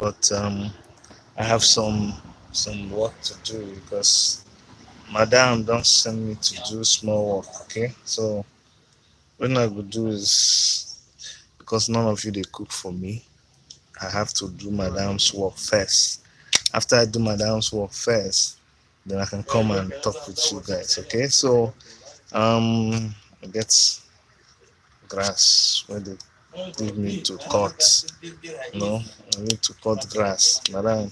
but I have some work to do because Madam don't send me to do small work. Okay, so what I would do is because none of you they cook for me, I have to do Madam's work first. After I do Madam's work first, then I can come and talk with you guys. Okay, so I get grass where they give me to cut. No, I need to cut grass. Madam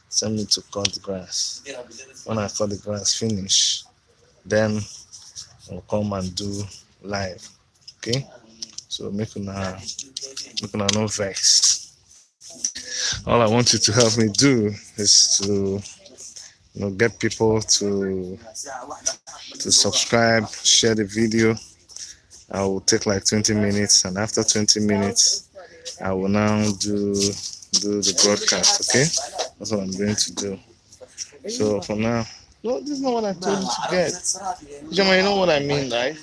send me to cut grass. When I cut the grass finish, then I'll come and do live. Okay, so make una no vex. All I want you to help me do is to get people to subscribe, share the video. I will take like 20 minutes, and after 20 minutes, I will now do the broadcast. Okay, that's what I'm going to do. So for now, no, this is not what I told you to get. Jama, you know what I mean, right?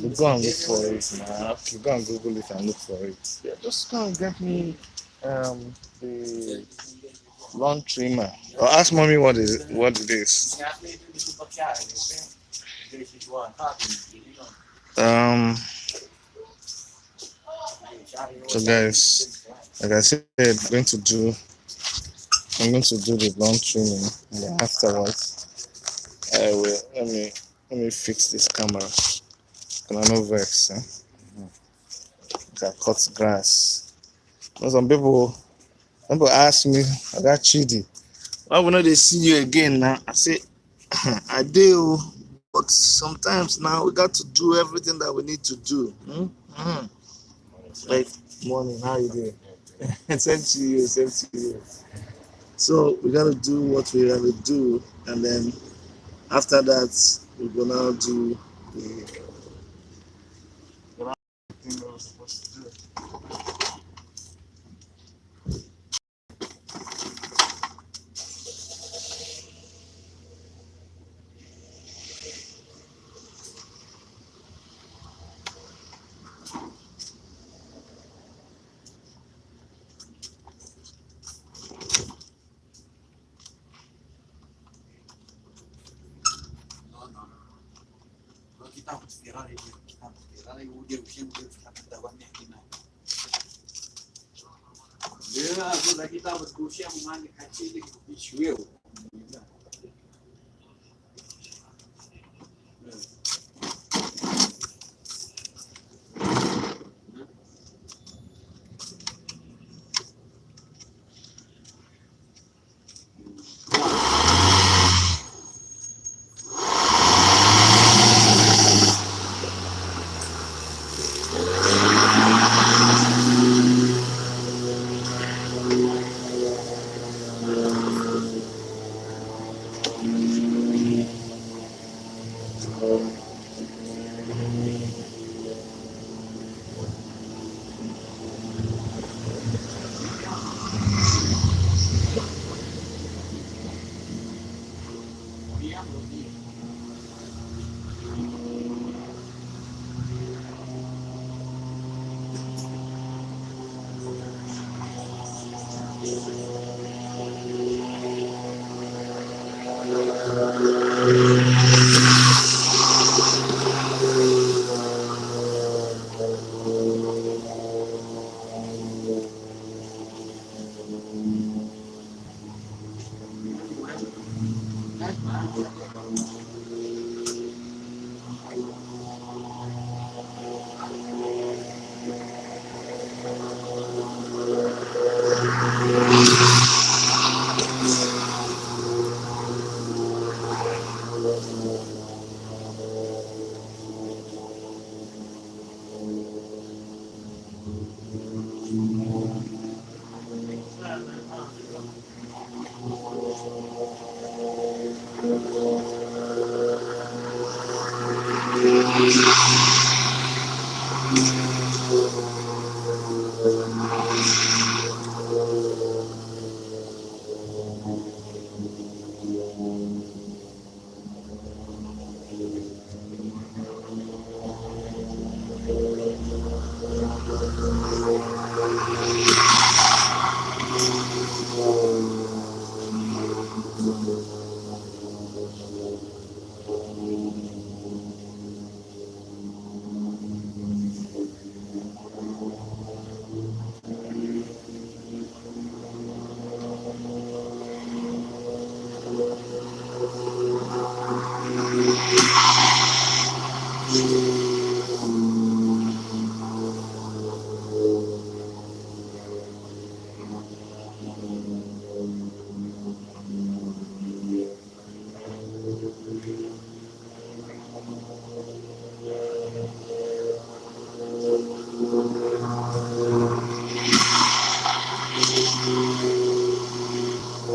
You go and look for it now. You go and Google it and look for it. Yeah, just go and get me the lawn trimmer. Or ask mommy what it is. Um so guys, like I said, I'm going to do the lawn trimming, and then afterwards I will let me fix this camera. Can I no vex, eh? I cut grass. Some people ask me, I got chidi. Why will not they see you again now? I say I do, but sometimes now we got to do everything that we need to do. Like morning, how you doing? Same to you, same to you. So we gotta do what we gotta do, and then after that we will now do the thing that we're supposed to do.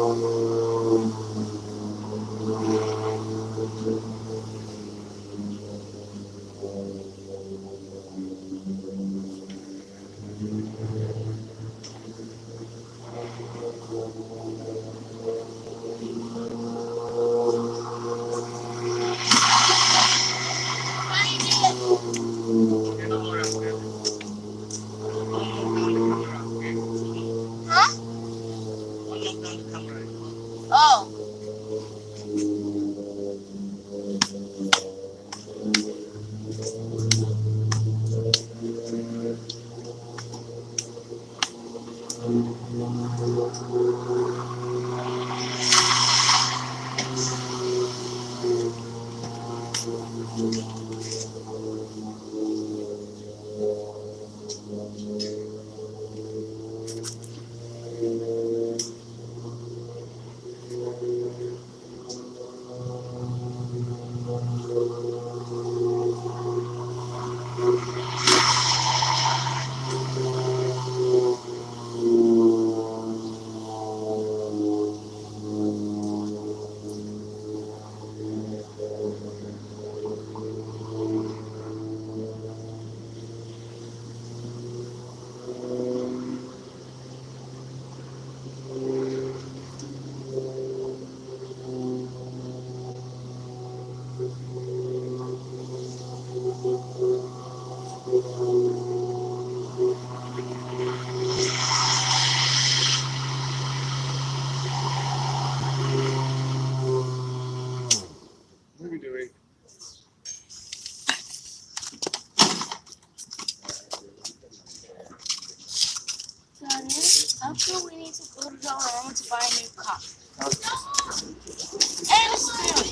Oh. I feel we need to go to Dollar General to buy a new car. And a spoon.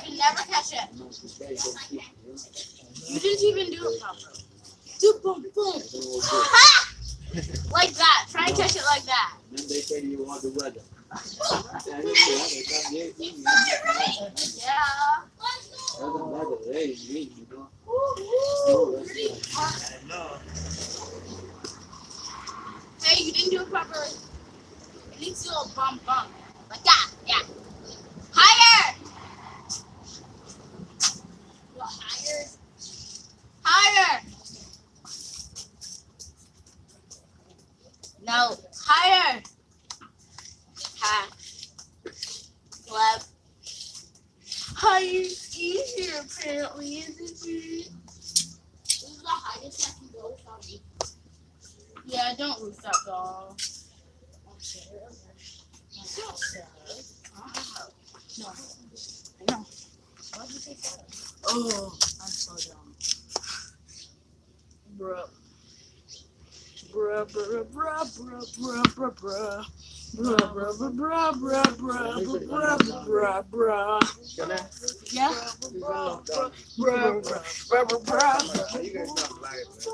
You never catch it. You didn't even do it properly. Do boom boom. Ha! Like that. Try and catch it like that. Then they say you want the weather. Yeah. Hey, you didn't do it properly. It needs to go bump bump. Like that. Yeah. Higher. What, higher? Higher. No. Higher. High. Left. Higher is easier apparently, isn't it? This is the highest I can go without me. Yeah, don't roof that doll. Okay. So sad. No. I know. Why did you say that? Oh, I'm so dumb. Bruh. Bruh, bruh, bruh, bruh, bruh, bruh, bruh. Bruh, bruh, bruh, bruh, bruh, bruh, bruh, bruh, bruh. Yeah? Bruh, bruh, bruh, bruh, bruh, bruh. You guys stop lying, man.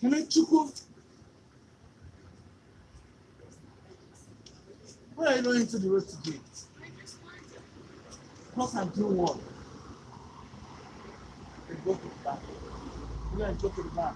Why are you going to the road today? Because I'm doing what? Go to the back. Go to the back.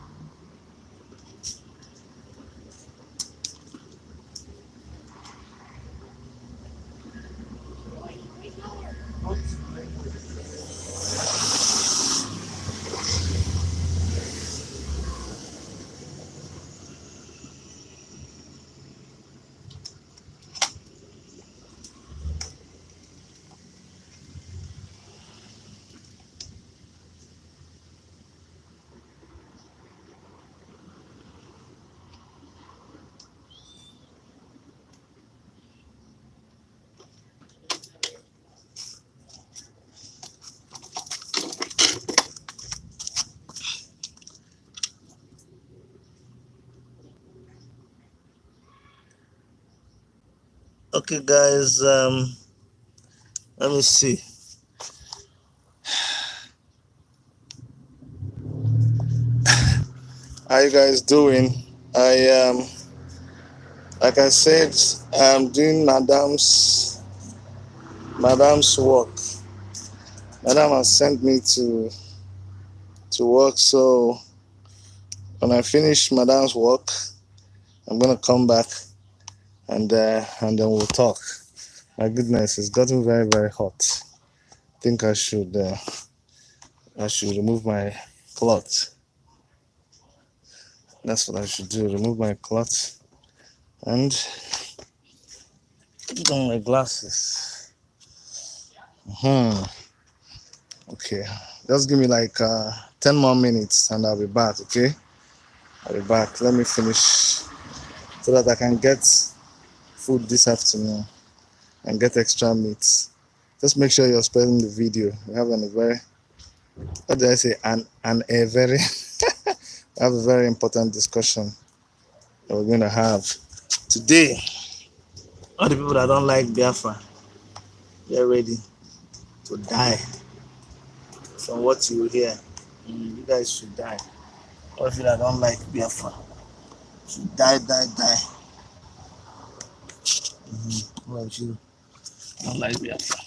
Okay, guys, let me see. How you guys doing? Like I said, I'm doing madam's work. Madam has sent me to work, so when I finish madam's work, I'm gonna come back and then we'll talk. My goodness, it's gotten very, very hot. I think I should remove my cloth. That's what I should do. Remove my cloth and put on my glasses. Okay, just give me like 10 more minutes and I'll be back. Okay, I'll be back. Let me finish so that I can get food this afternoon and get extra meat. Just make sure you're spreading the video. We have a very, what did I say? A very we have a very important discussion that we're going to have today. All the people that don't like Biafran, get ready to die from what you hear. You guys should die. All of you that don't like Biafran should die. All of you don't like Biafran.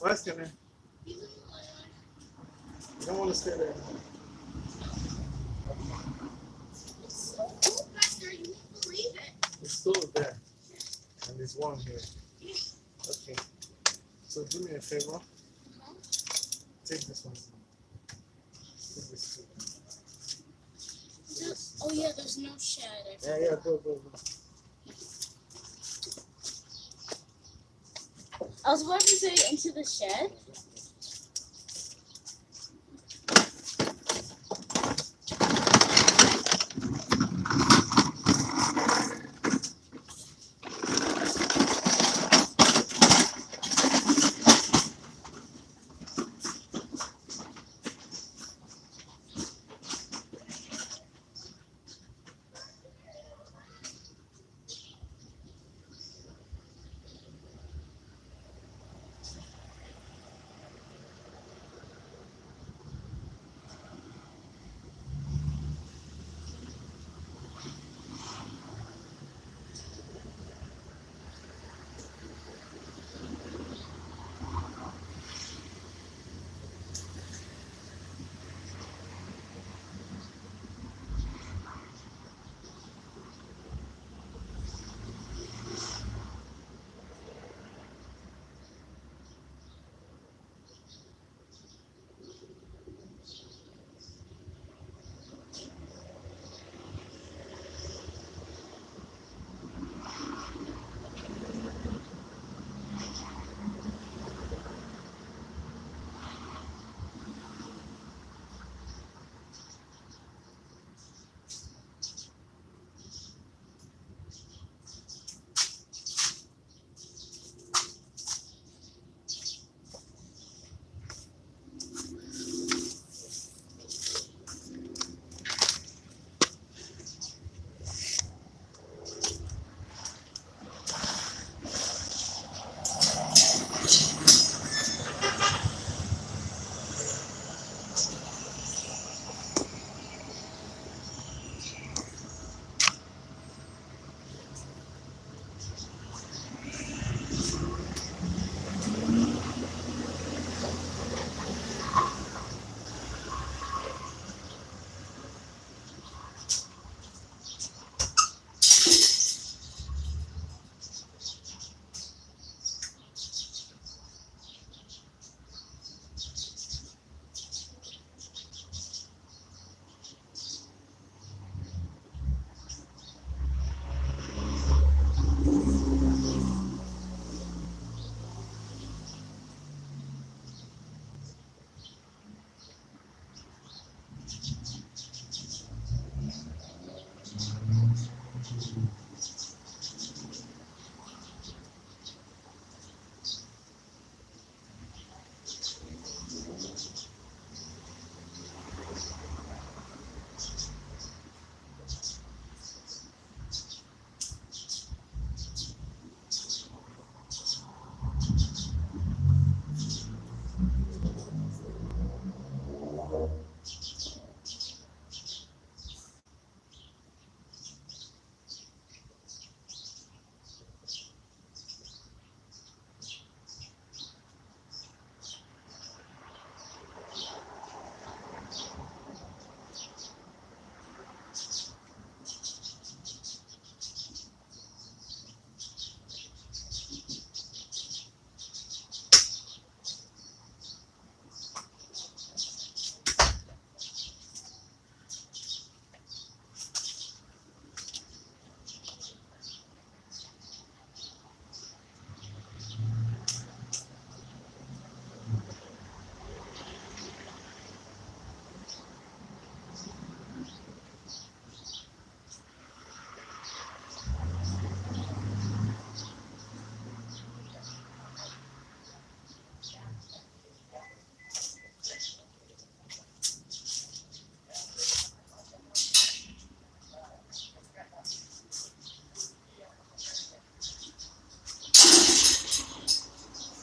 Where's Kenny? You don't want to stay there. It's so cold back there, you won't believe it. It's still there. And there's one here. Okay. So do me a favor. Take this one. Take this too. Oh yeah, there's no shed. Yeah, go. I was about to say into the shed.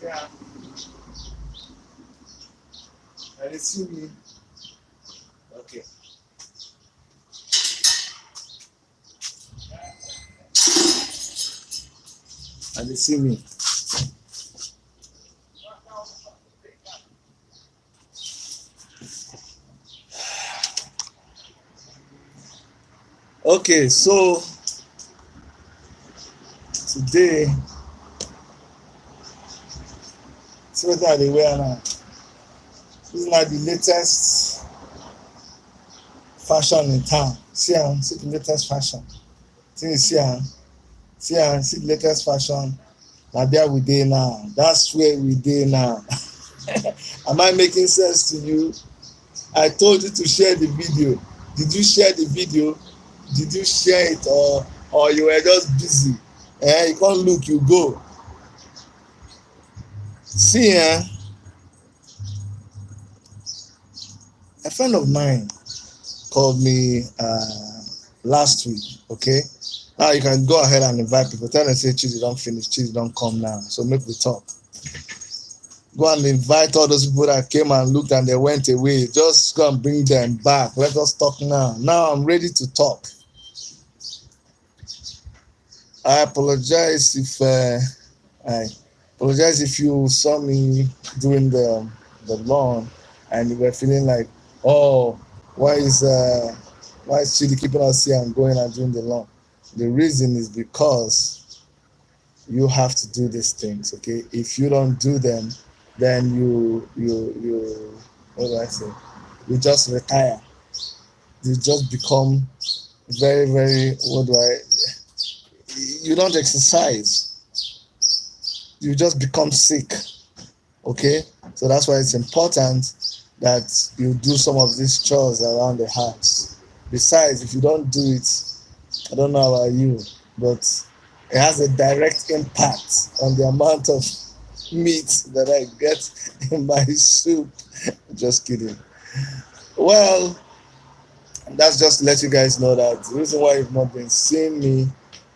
Yeah. And it's see me. Okay. And they see me. Okay, so today, see what they wear now. This is like the latest fashion in town. See, see the latest fashion. See, see the latest fashion. Now there we dey now. That's where we dey now. Am I making sense to you? I told you to share the video. Did you share the video? Did you share it, or you were just busy? You can't look, you go. See, a friend of mine called me last week. Okay, now you can go ahead and invite people. Tell them, say, Chidi don't finish, Chidi don't come now. So make we talk. Go and invite all those people that came and looked and they went away. Just go and bring them back. Let us talk now. Now I'm ready to talk. I apologize if you saw me doing the lawn and you were feeling like, oh, why is Chidi keeping us here and going and doing the lawn? The reason is because you have to do these things, okay? If you don't do them, then you what do I say? You just retire. You just become very, very, you don't exercise. You just become sick, okay? So that's why it's important that you do some of these chores around the house. Besides, if you don't do it, I don't know about you, but it has a direct impact on the amount of meat that I get in my soup. Just kidding. Well, that's just to let you guys know that the reason why you've not been seeing me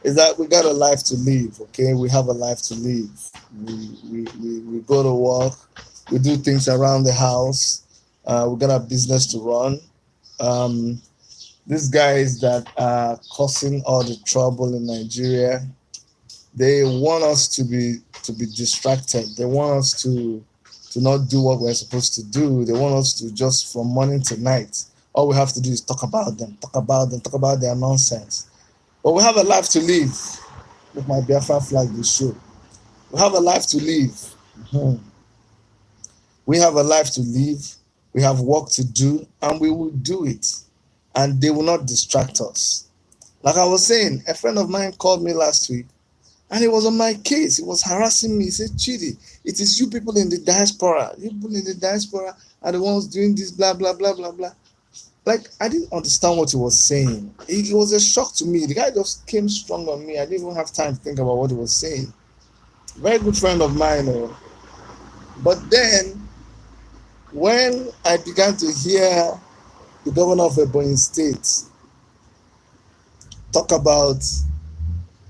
is that we got a life to live, okay? We have a life to live. We go to work, we do things around the house, we got a business to run. These guys that are causing all the trouble in Nigeria, they want us to be distracted. They want us to not do what we're supposed to do. They want us to just from morning to night. All we have to do is talk about their nonsense. But we have a life to live. With my Biafran flag, this show. We have a life to live. Mm-hmm. We have a life to live. We have work to do, and we will do it. And they will not distract us. Like I was saying, a friend of mine called me last week, and he was on my case. He was harassing me. He said, Chidi, it is you people in the diaspora. You people in the diaspora are the ones doing this, blah, blah, blah, blah, blah. Like, I didn't understand what he was saying. It was a shock to me. The guy just came strong on me. I didn't even have time to think about what he was saying. Very good friend of mine. But then, when I began to hear the governor of Ebonyi State talk about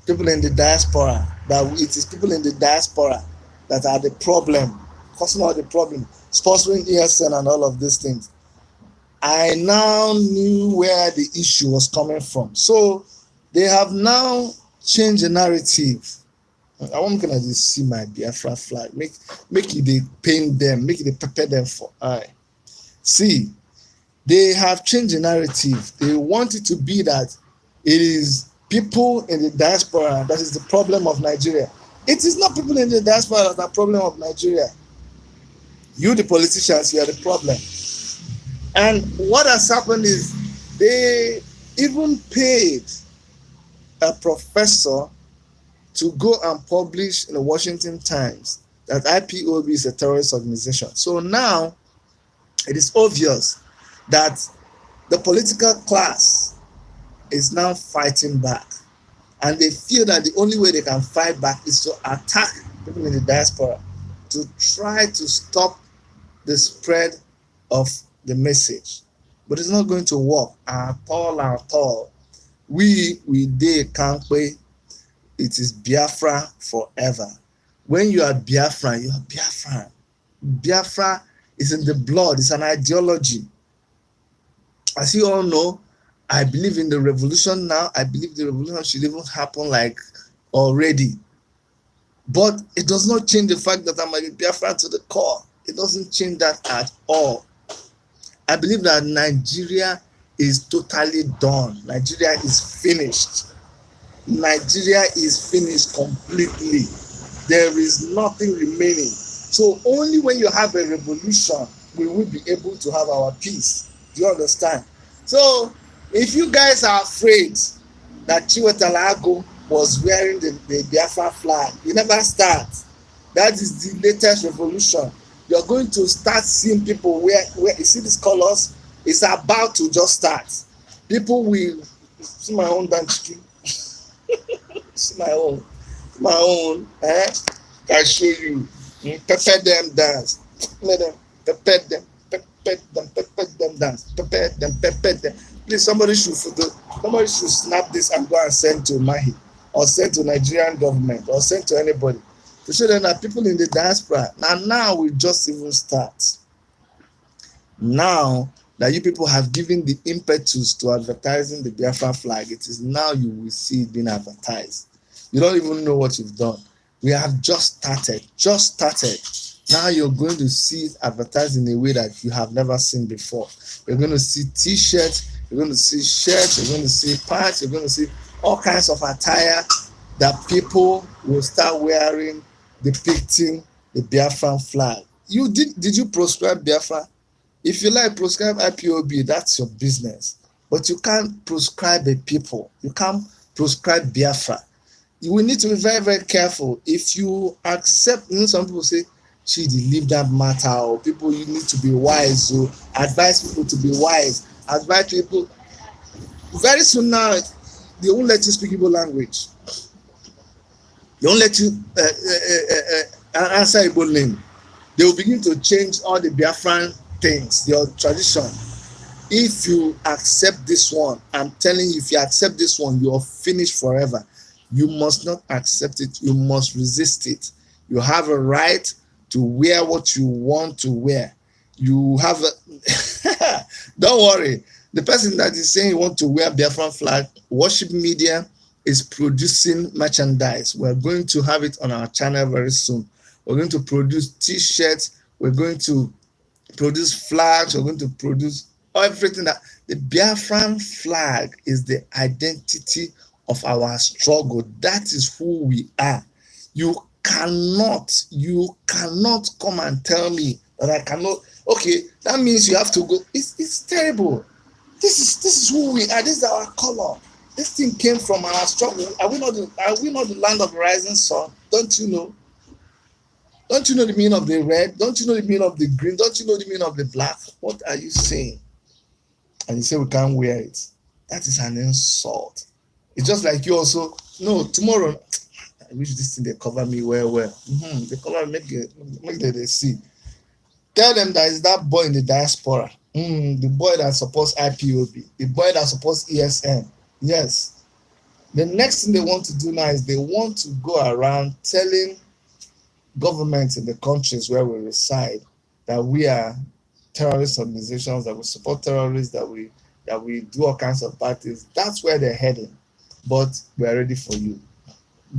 people in the diaspora, that it is people in the diaspora that are the problem, causing all the problem, sponsoring ESN and all of these things, I now knew where the issue was coming from. So they have now changed the narrative. I want to see my Biafra flag. Make it they paint them, make it they prepare them for eye. See, they have changed the narrative. They want it to be that it is people in the diaspora that is the problem of Nigeria. It is not people in the diaspora that are the problem of Nigeria. You, the politicians, you are the problem. And what has happened is they even paid a professor to go and publish in the Washington Times that IPOB is a terrorist organization. So now it is obvious that the political class is now fighting back. And they feel that the only way they can fight back is to attack people in the diaspora to try to stop the spread of the message. But it's not going to work at all. We can't wait. It is Biafra forever. When you are Biafran, you are Biafran. Biafra is in the blood. It's an ideology. As you all know, I believe in the revolution now. I believe the revolution should even happen like already. But it does not change the fact that I'm a Biafran to the core. It doesn't change that at all. I believe that Nigeria is totally done. Nigeria is finished. Nigeria is finished completely. There is nothing remaining. So only when you have a revolution will we be able to have our peace. Do you understand? So if you guys are afraid that Chiwetalago was wearing the Biafra flag, you never start. That is the latest revolution. You're going to start seeing people where you see these colors. It's about to just start. People will see my own dance. See my own. I show you. Pepper them dance. Let them pepper them dance. Pepper them. Please, somebody should snap this and go and send to Mahi, or send to Nigerian government, or send to anybody to show them that people in the diaspora now we just even start. Now that you people have given the impetus to advertising the Biafra flag, it is now you will see it being advertised. You don't even know what you've done. We have just started. Now you're going to see it advertised in a way that you have never seen before. You're going to see t-shirts, you're going to see shirts, you're going to see pants, you're going to see all kinds of attire that people will start wearing depicting the Biafran flag. Did you proscribe Biafra? If you like proscribe IPOB, that's your business. But you can't proscribe a people. You can't proscribe Biafra. We need to be very, very careful. If you accept, some people say, Chidi, leave that matter, or people, you need to be wise. So advise people to be wise. Advise people. Very soon now, they won't let you speak Igbo language. They won't let you answer Igbo name. They will begin to change all the Biafran things, your tradition. If you accept this one, I'm telling you, if you accept this one, you're finished forever. You must not accept it. You must resist it. You have a right to wear what you want to wear. You have a don't worry. The person that is saying you want to wear Biafran flag, Worship Media is producing merchandise. We're going to have it on our channel very soon. We're going to produce t-shirts. We're going to produce flags. We're going to produce everything. That the Biafran flag is the identity of our struggle. That is who we are. You cannot come and tell me that I cannot. Okay, that means you have to go. It's terrible. This is who we are. This is our color. This thing came from our struggle. Are we not the land of the rising sun? Don't you know? Don't you know the meaning of the red? Don't you know the meaning of the green? Don't you know the meaning of the black? What are you saying? And you say we can't wear it. That is an insult. It's just like you also, no, tomorrow, I wish this thing they cover me well. They cover me, make they see. Tell them that is that boy in the diaspora. The boy that supports IPOB, the boy that supports ESN. Yes. The next thing they want to do now is they want to go around telling governments in the countries where we reside that we are terrorist organizations, that we support terrorists, that we do all kinds of bad things. That's where they're heading. But we are ready for you.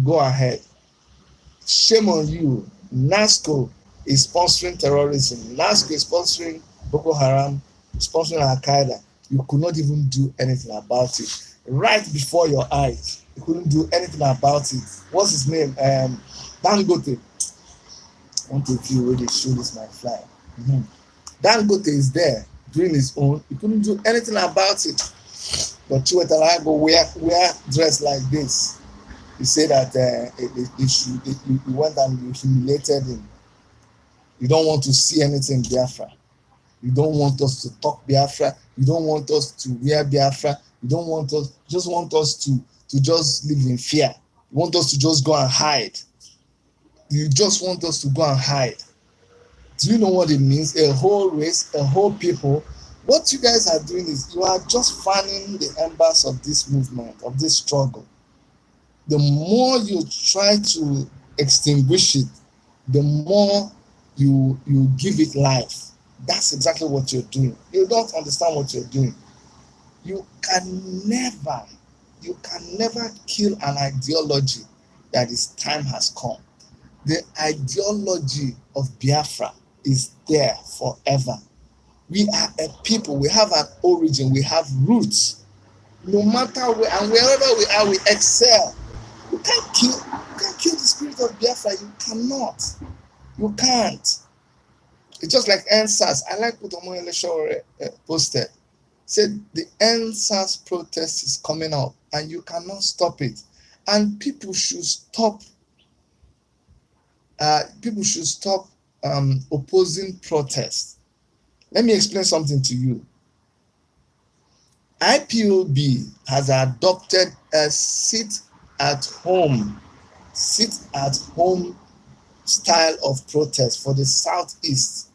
Go ahead. Shame on you. NASCO is sponsoring terrorism. NASCO is sponsoring Boko Haram, sponsoring Al Qaeda. You could not even do anything about it. Right before your eyes, you couldn't do anything about it. What's his name? Dangote. I want to view where they show this my fly. Dangote is there doing his own. You couldn't do anything about it. But Chiwetalago wear dress like this. You say that you went and you humiliated him. You don't want to see anything Biafra. You don't want us to talk Biafra. You don't want us to wear Biafra. You don't want us. You just want us to just live in fear. You want us to just go and hide. You just want us to go and hide. Do you know what it means? A whole race, a whole people. What you guys are doing is you are just fanning the embers of this movement, of this struggle. The more you try to extinguish it, the more you give it life. That's exactly what you're doing. You don't understand what you're doing. You can never kill an ideology that its time has come. The ideology of Biafra is there forever. We are a people. We have an origin. We have roots. No matter where and wherever we are, we excel. You can't kill the spirit of Biafra. You cannot. You can't. It's just like Endsars. I like what Omoyele Chore posted. Said the Endsars protest is coming up and you cannot stop it. And people should stop. Opposing protest. Let me explain something to you. IPOB has adopted a sit-at-home style of protest for the southeast.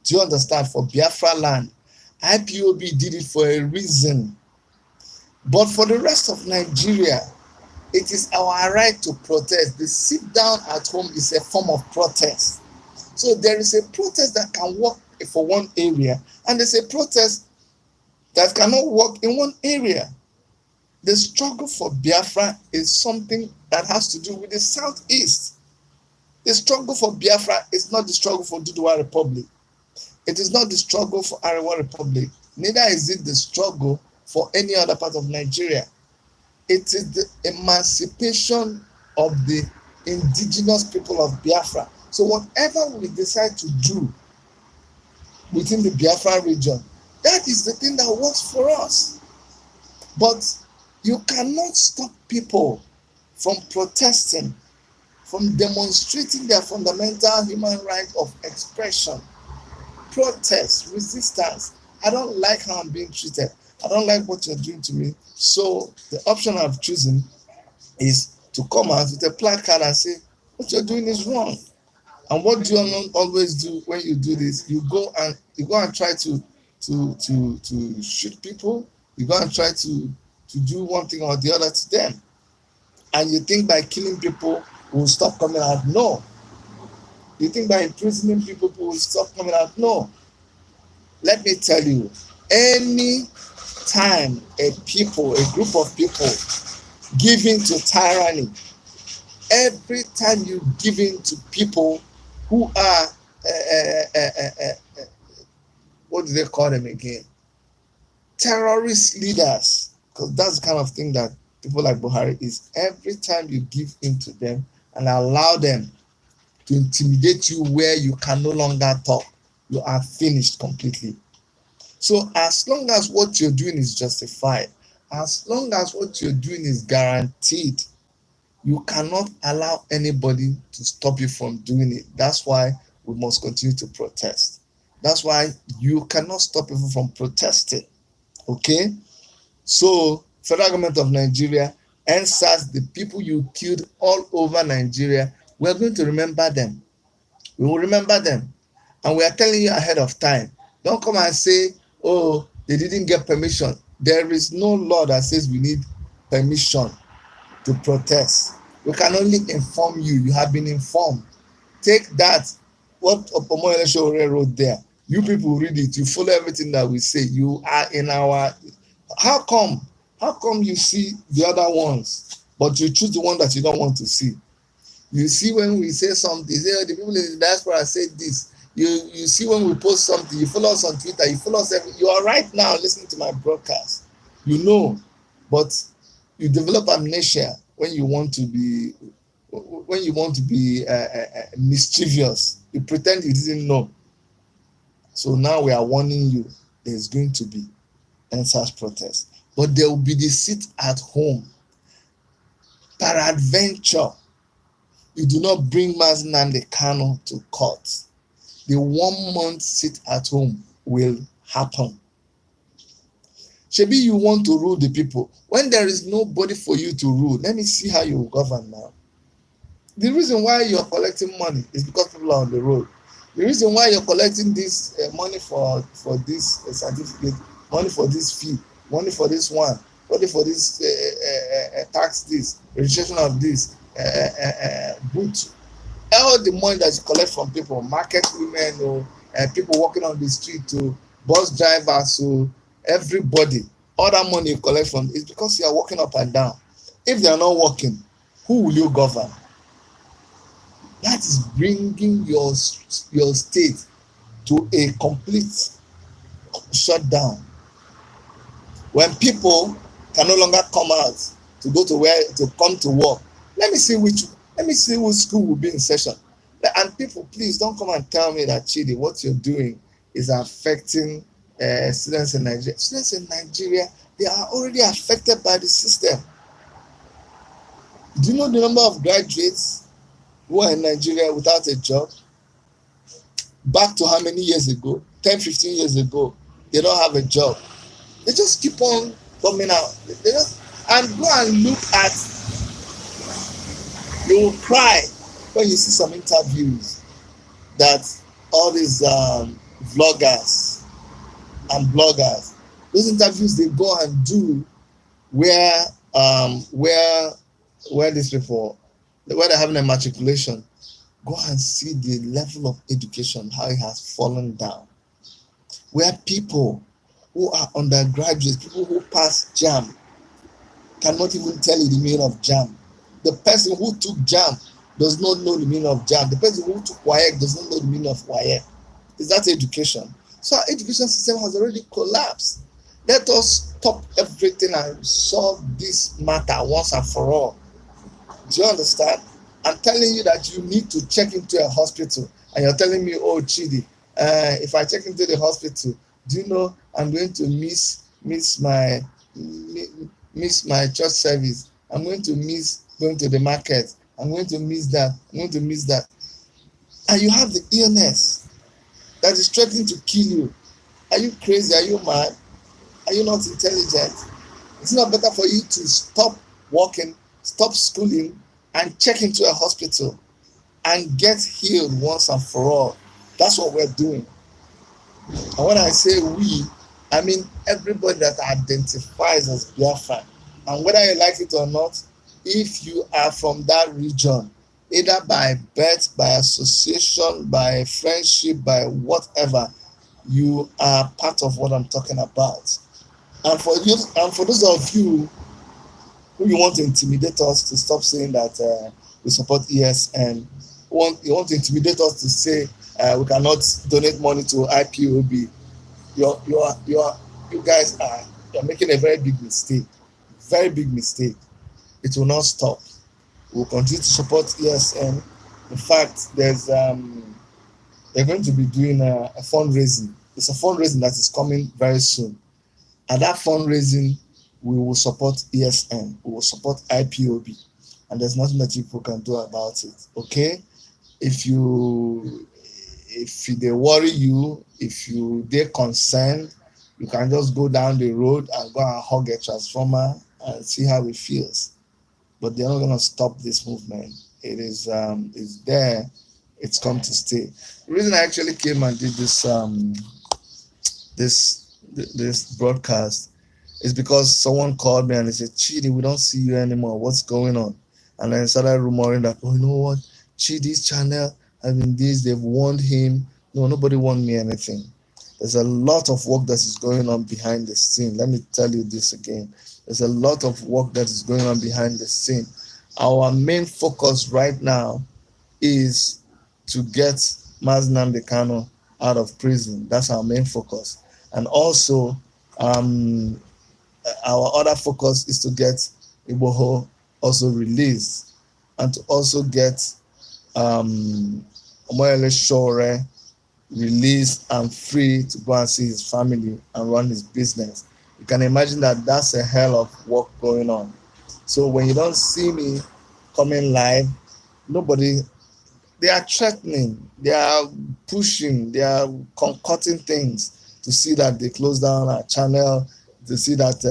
Do you understand? For Biafra land. IPOB did it for a reason. But for the rest of Nigeria, it is our right to protest. The sit down at home is a form of protest. So there is a protest that can work for one area, and there's a protest that cannot work in one area. The struggle for Biafra is something that has to do with the southeast. The struggle for Biafra is not the struggle for Duduwa Republic. It is not the struggle for Arewa Republic. Neither is it the struggle for any other part of Nigeria. It is the emancipation of the indigenous people of Biafra. So whatever we decide to do within the Biafra region, that is the thing that works for us. But you cannot stop people from protesting, from demonstrating their fundamental human right of expression. Protest, resistance. I don't like how I'm being treated. I don't like what you're doing to me. So the option I've chosen is to come out with a placard and say, what you're doing is wrong. And what do you always do when you do this? You go and try to shoot people. You go and try to do one thing or the other to them. And you think by killing people will stop coming out? No. You think by imprisoning people will stop coming out? No. Let me tell you, any time a group of people give in to tyranny, every time you give in to people who are what do they call them again? Terrorist leaders, because that's the kind of thing that people like Buhari is. Every time you give in to them and allow them to intimidate you where you can no longer talk, you are finished completely. So as long as what you're doing is justified, as long as what you're doing is guaranteed, you cannot allow anybody to stop you from doing it. That's why we must continue to protest. That's why you cannot stop people from protesting. Okay? So, federal government of Nigeria, Endsars, the people you killed all over Nigeria, we're going to remember them. We will remember them. And we are telling you ahead of time. Don't come and say, oh, they didn't get permission. There is no law that says we need permission to protest. We can only inform you. You have been informed. Take that, what Omoyele Chore wrote there. You people read it. You follow everything that we say. You are in our... How come you see the other ones, but you choose the one that you don't want to see? You see when we say something, say, oh, the people in the diaspora said this. You see when we post something, you follow us on Twitter, you follow us you are right now listening to my broadcast. You know, but you develop amnesia when you want to be mischievous. You pretend you didn't know. So now we are warning you, there's going to be Endsars protest. But there will be the sit at home. Peradventure, you do not bring Mazi Nnamdi Kanu to court. The 1 month sit at home will happen. Shebi, you want to rule the people. When there is nobody for you to rule, let me see how you will govern now. The reason why you're collecting money is because people are on the road. The reason why you're collecting this money for this certificate, money for this fee, money for this one, money for this tax, this registration of this boot, all the money that you collect from people, market women, or people walking on the street, to bus drivers, so everybody, all that money you collect from is because you are walking up and down. If they are not working, who will you govern? That is bringing your state to a complete shut down. When people can no longer come out to go to come to work, let me see which school will be in session. And people, please don't come and tell me that Chidi, what you're doing is affecting students in Nigeria. Students in Nigeria, they are already affected by the system. Do you know the number of graduates who are in Nigeria without a job? Back to how many years ago? 10, 15 years ago, they don't have a job. They just keep on coming out. They just, and go and look at, you will cry when you see some interviews that all these vloggers and bloggers, those interviews they go and do where these people, where they're having a matriculation, go and see the level of education, how it has fallen down. Where people who are undergraduates, people who pass JAM, cannot even tell you the meaning of JAM. The person who took JAM does not know the meaning of JAM. The person who took WAEC does not know the meaning of WAEC. Is that education? So our education system has already collapsed. Let us stop everything and solve this matter once and for all. Do you understand? I'm telling you that you need to check into a hospital, and you're telling me, oh, Chidi, if I check into the hospital, do you know I'm going to miss my church service? I'm going to miss going to the market. I'm going to miss that. I'm going to miss that. And you have the illness that is threatening to kill you. Are you crazy? Are you mad? Are you not intelligent? It's not better for you to stop working, stop schooling, and check into a hospital and get healed once and for all. That's what we're doing. And when I say we, I mean everybody that identifies as Biafran. And whether you like it or not, if you are from that region, either by birth, by association, by friendship, by whatever, you are part of what I'm talking about. And for those of you who you want to intimidate us to stop saying that we support ESN, you want to intimidate us to say we cannot donate money to IPOB. You guys you're making a very big mistake. Very big mistake. It will not stop. We'll continue to support ESN. In fact, they're going to be doing a fundraising. It's a fundraising that is coming very soon. And that fundraising, we will support ESN. We will support IPOB. And there's nothing that people can do about it. Okay? If they worry you, if they're concerned, you can just go down the road and go and hug a transformer and see how it feels. But they're not going to stop this movement. It is it's there. It's come to stay. The reason I actually came and did this broadcast is because someone called me and they said, Chidi, we don't see you anymore. What's going on? And then started rumoring that, oh, you know what? Chidi's channel, I mean, they've warned him. No, nobody warned me anything. There's a lot of work that is going on behind the scene. Let me tell you this again. There's a lot of work that is going on behind the scene. Our main focus right now is to get Mazi Nnamdi Kanu out of prison. That's our main focus. And also, our other focus is to get Igboho also released and to also get Omoyele Chore released and free to go and see his family and run his business. You can imagine that that's a hell of work going on. So when you don't see me coming live, they are threatening, they are pushing, they are concocting things to see that they close down our channel, to see that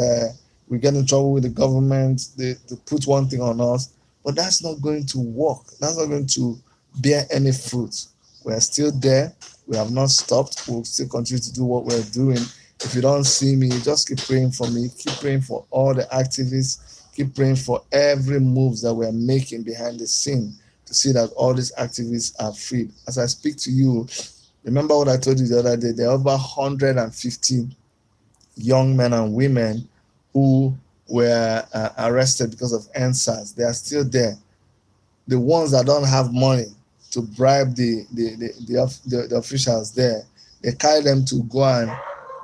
we get in trouble with the government, to put one thing on us. But that's not going to work. That's not going to bear any fruit. We're still there. We have not stopped. We'll still continue to do what we're doing. If you don't see me, just keep praying for me. Keep praying for all the activists. Keep praying for every move that we're making behind the scene to see that all these activists are freed. As I speak to you, remember what I told you the other day, there are over 150 young men and women who were arrested because of Endsars. They are still there. The ones that don't have money to bribe the officials there, they carry them to go and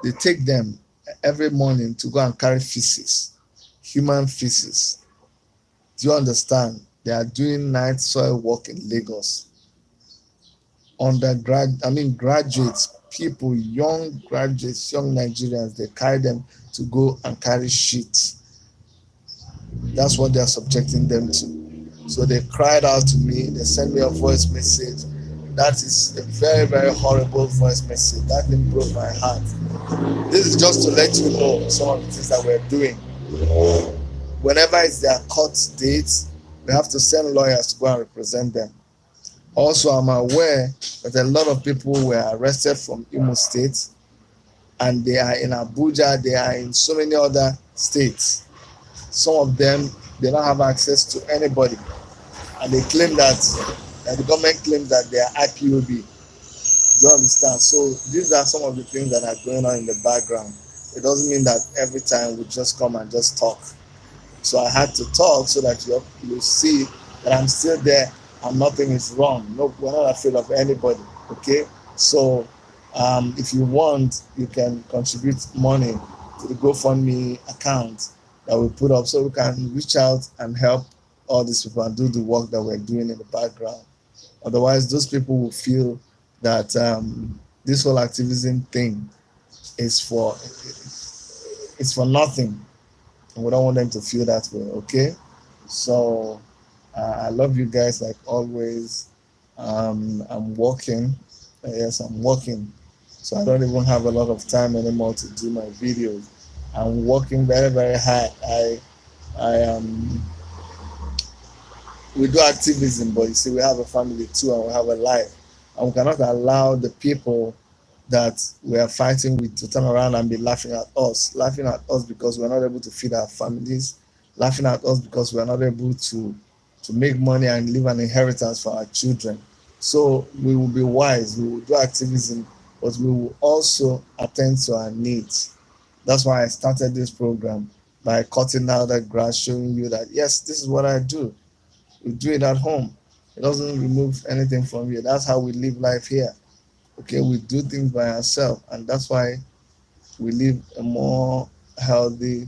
they take them every morning to go and carry feces, human feces. Do you understand? They are doing night soil work in Lagos. Graduates, people, young graduates, young Nigerians, they carry them to go and carry shit. That's what they are subjecting them to. So they cried out to me. They sent me a voice message. That is a very, very horrible voice message. That thing broke my heart. This is just to let you know some of the things that we're doing. Whenever it's their court dates, we have to send lawyers to go and represent them. Also, I'm aware that a lot of people were arrested from Imo State, and they are in Abuja, they are in so many other states. Some of them, they don't have access to anybody, and they claim that the government claims that they are IPOB. Do you understand? So these are some of the things that are going on in the background. It doesn't mean that every time we just come and just talk. So I had to talk so that you see that I'm still there and nothing is wrong. No, we're not afraid of anybody. Okay? So if you want, you can contribute money to the GoFundMe account that we put up so we can reach out and help all these people and do the work that we're doing in the background. Otherwise, those people will feel that this whole activism thing is for nothing. And we don't want them to feel that way, okay? So I love you guys like always. I'm working. Yes, I'm working. So I don't even have a lot of time anymore to do my videos. I'm working very, very hard. We do activism, but you see, we have a family too, and we have a life. And we cannot allow the people that we are fighting with to turn around and be laughing at us because we're not able to feed our families, laughing at us because we're not able to make money and leave an inheritance for our children. So we will be wise, we will do activism, but we will also attend to our needs. That's why I started this program, by cutting out that grass, showing you that, yes, this is what I do. We do it at home. It doesn't remove anything from you. That's how we live life here. Okay, we do things by ourselves, and that's why we live a more healthy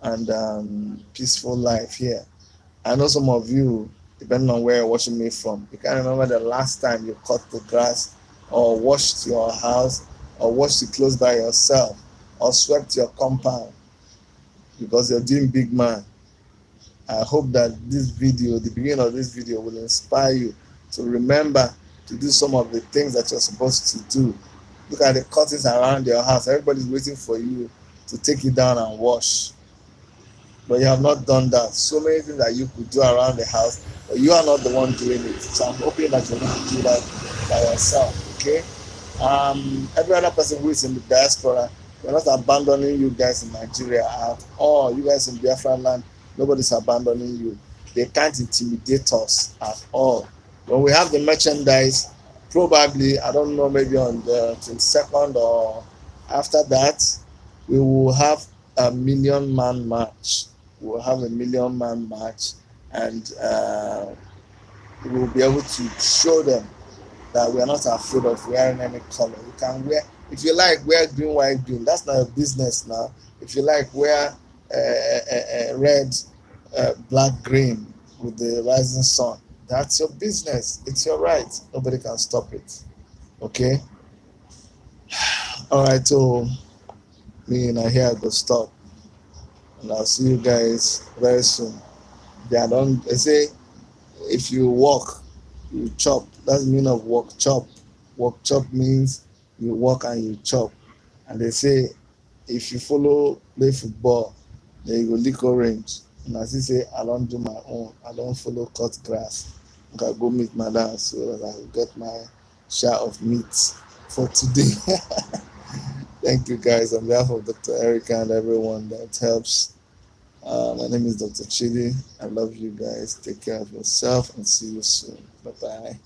and peaceful life here. I know some of you, depending on where you're watching me from, you can't remember the last time you cut the grass or washed your house or washed the clothes by yourself or swept your compound because you're doing big man. I hope that this video, the beginning of this video, will inspire you to remember to do some of the things that you're supposed to do. Look at the curtains around your house. Everybody's waiting for you to take it down and wash. But you have not done that. So many things that you could do around the house, but you are not the one doing it. So I'm hoping that you're going to do that by yourself, okay? Every other person who is in the diaspora, we're not abandoning you guys in Nigeria at all. You guys in Biafran land, nobody's abandoning you. They can't intimidate us at all. When we have the merchandise, probably, I don't know, maybe on the 22nd or after that, we will have a 1,000,000-man march. We'll have a 1,000,000-man march, and we will be able to show them that we are not afraid of wearing any color. You can wear, if you like, wear green, white, green. That's not a business now. If you like, wear red, black, green with the rising sun. That's your business. It's your right. Nobody can stop it. Okay? All right, so me and I here I go stop. And I'll see you guys very soon. They say if you walk, you chop. That's the meaning of walk chop. Walk chop means you walk and you chop. And they say if you play football, then you go lick orange. And as you say, I don't do my own. I don't follow cut grass. I can go meet my dad so that I will get my share of meat for today. Thank you guys on behalf of Dr. Erica and everyone that helps. My name is Dr. Chidi. I love you guys. Take care of yourself and see you soon. Bye-bye.